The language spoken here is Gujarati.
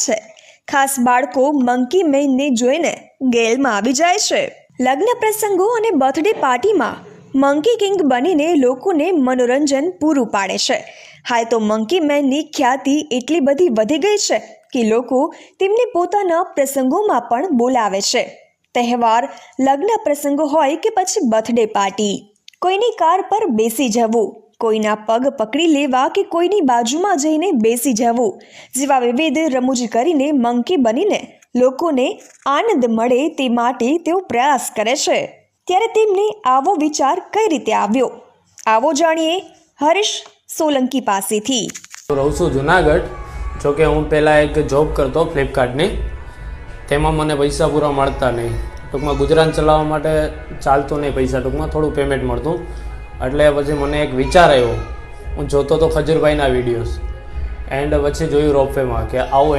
છે। ખાસ બાળકો મંકી મેનને જોઈને ગેલમાં આવી જાય છે। લગ્ન પ્રસંગો અને બર્થડે પાર્ટીમાં મંકી કિંગ બનીને લોકોને મનોરંજન પૂરું પાડે છે। હાલ તો મંકી મેનની ખ્યાતિ એટલી બધી વધી ગઈ છે કે લોકો તેમને પોતાના પ્રસંગોમાં પણ બોલાવે છે। તહેવાર, લગ્ન પ્રસંગો હોય કે પછી બર્થડે પાર્ટી, કોઈની કાર પર બેસી જવું, કોઈના પગ પકડી લેવા કે કોઈની બાજુમાં જઈને બેસી જવું જેવા વિવિધ રમૂજી કરીને મંકી બનીને લોકોને આનંદ મળે તે માટે તેઓ પ્રયાસ કરે છે। ત્યારે તેમને આવો વિચાર કઈ રીતે આવ્યો, આવો જાણીએ હરીશ સોલંકી પાસેથી। રહું છું જુનાગઢ। જોકે હું પહેલાં એક જોબ કરતો ફ્લિપકાર્ટની, તેમાં મને પૈસા પૂરા મળતા નહીં। ટૂંકમાં ગુજરાન ચલાવવા માટે ચાલતું નહીં પૈસા, ટૂંકમાં થોડું પેમેન્ટ મળતું। એટલે પછી મને એક વિચાર આવ્યો, હું જોતો તો ખજૂરભાઈના વિડીયોઝ, એન્ડ પછી જોયું રોપવેમાં કે આવું